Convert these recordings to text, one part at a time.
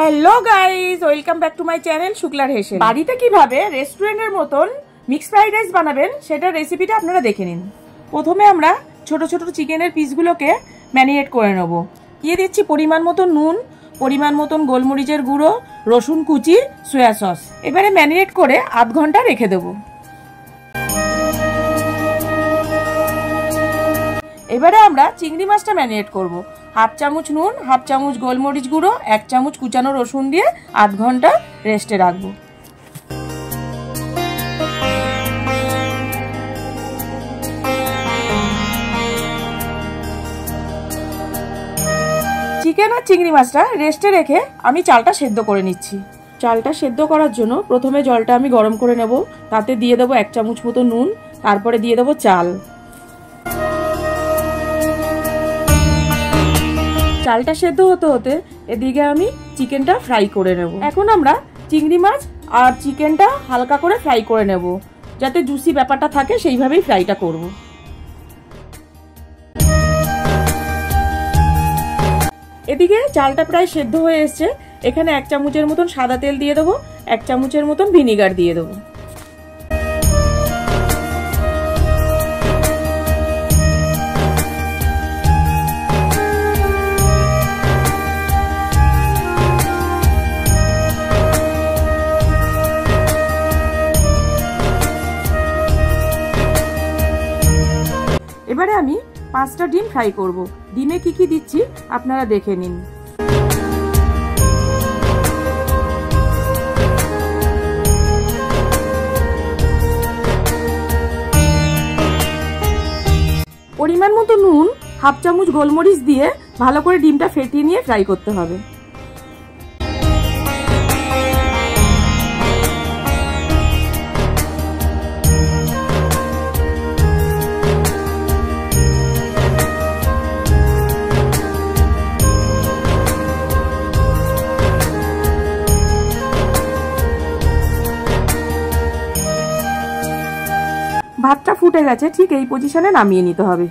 Hello guys, welcome back to my channel শুক্লার হেসেল। বাড়িতে কিভাবে রেস্টুরেন্টের মতন মিক্স ফ্রাইড রাইস বানাবেন সেটার রেসিপিটা আপনারা দেখে নিন। প্রথমে আমরা ছোট ছোট চিকেনের পিসগুলোকে ম্যারিনেট করে নেব। দিয়ে দিচ্ছি পরিমাণ মতো নুন, পরিমাণ মতন গোলমরিচের গুঁড়ো, রসুন কুচি, সয়া সস। এবারে ম্যারিনেট করে আধ ঘন্টা রেখে দেবো। এবারে আমরা চিংড়ি মাছটা ম্যারিনেট করব। হাফ চামচ নুন, হাফ চামচ গোলমরিচ গুঁড়ো, 1 চামচ কুচানো রসুন দিয়ে আধ ঘন্টা রেস্টে রাখবো। চিকেন আর চিংড়ি মাছটা রেস্টে রেখে আমি চালটা সেদ্ধ করে নিচ্ছি। চালটা সেদ্ধ করার জন্য প্রথমে জলটা আমি গরম করে নেব। তাতে দিয়ে দেবো 1 চামচ মতো নুন, তারপরে দিয়ে দেবো চাল। চালটা সেদ্ধ হতে হতে এদিকে আমি চিকেনটা ফ্রাই করে নেব। এখন আমরা চিংড়ি মাছ আর চিকেনটা হালকা করে ফ্রাই করে নেব, যাতে জুসি ব্যাপারটা থাকে সেইভাবেই ফ্রাইটা করব। এদিকে চালটা প্রায় সেদ্ধ হয়ে এসছে। এখানে 1 চামচের মতন সাদা তেল দিয়ে দেবো, 1 চামচের মতন ভিনিগার দিয়ে দেবো। এবারে আমি 5টা ডিম ফ্রাই করব। ডিমে কি কি দিচ্ছি আপনারা দেখে নিন। পরিমাণ মতো নুন, হাফ চামচ গোলমরিচ দিয়ে ভালো করে ডিমটা ফেটিয়ে নিয়ে ফ্রাই করতে হবে। ভাতটা ফুটে গেছে, ঠিক এই পজিশনে নামিয়ে নিতে হবে।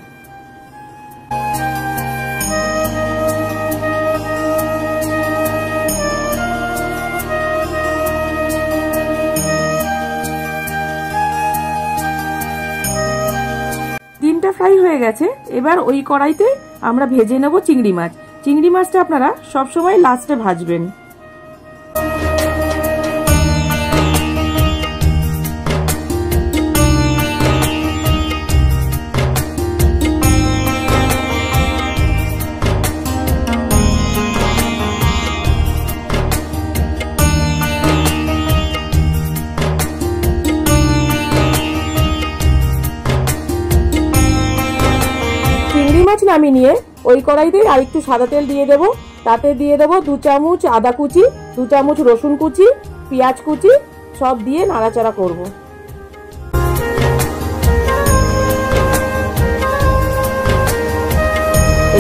ডিমটা ফ্রাই হয়ে গেছে। এবার ওই কড়াইতে আমরা ভেজে নেব চিংড়ি মাছ। চিংড়ি মাছটা আপনারা সবসময় লাস্টে ভাজবেন। মাছ নামিয়ে নিয়ে ওই কড়াইতে আরেকটু সাদা তেল দিয়ে দেব। তাতে দিয়ে দেব 2 চামচ আদা কুচি, 2 চামচ রসুন কুচি, পেঁয়াজ কুচি, সব দিয়ে নাড়াচাড়া করব।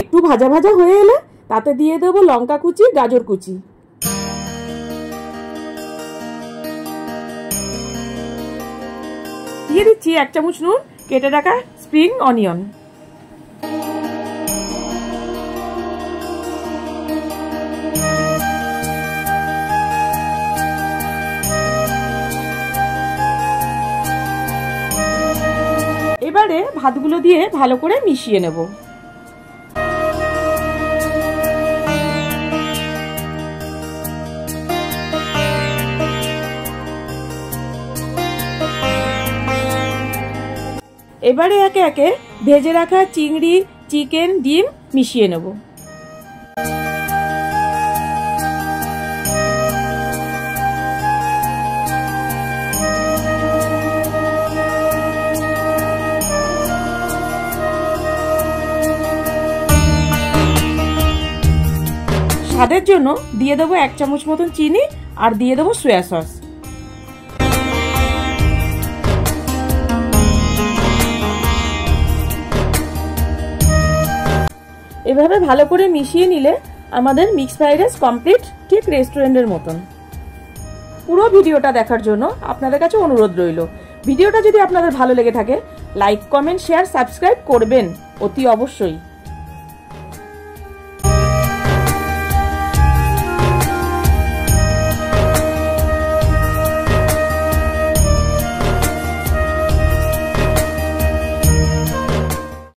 একটু ভাজা ভাজা হয়ে এলে তাতে দিয়ে দেব লঙ্কা কুচি, গাজর কুচি। দিয়ে দিচ্ছি 1 চামচ নুন, কেটে রাখা স্প্রিং অনিয়ন। এবারে ভাতগুলো দিয়ে ভালো করে মিশিয়ে নেব। এবারে একে একে ভেজে রাখা চিংড়ি, চিকেন, ডিম মিশিয়ে নেব। স্বাদের জন্য দিয়ে দেবো 1 চামচ মতন চিনি আর দিয়ে দেবো সয়া সস। এভাবে ভালো করে মিশিয়ে নিলে আমাদের মিক্স ফ্রাইড রাইস কমপ্লিট, ঠিক রেস্টুরেন্টের মতন। পুরো ভিডিওটা দেখার জন্য আপনাদের কাছে অনুরোধ রইল। ভিডিওটা যদি আপনাদের ভালো লেগে থাকে লাইক, কমেন্ট, শেয়ার, সাবস্ক্রাইব করবেন অতি অবশ্যই।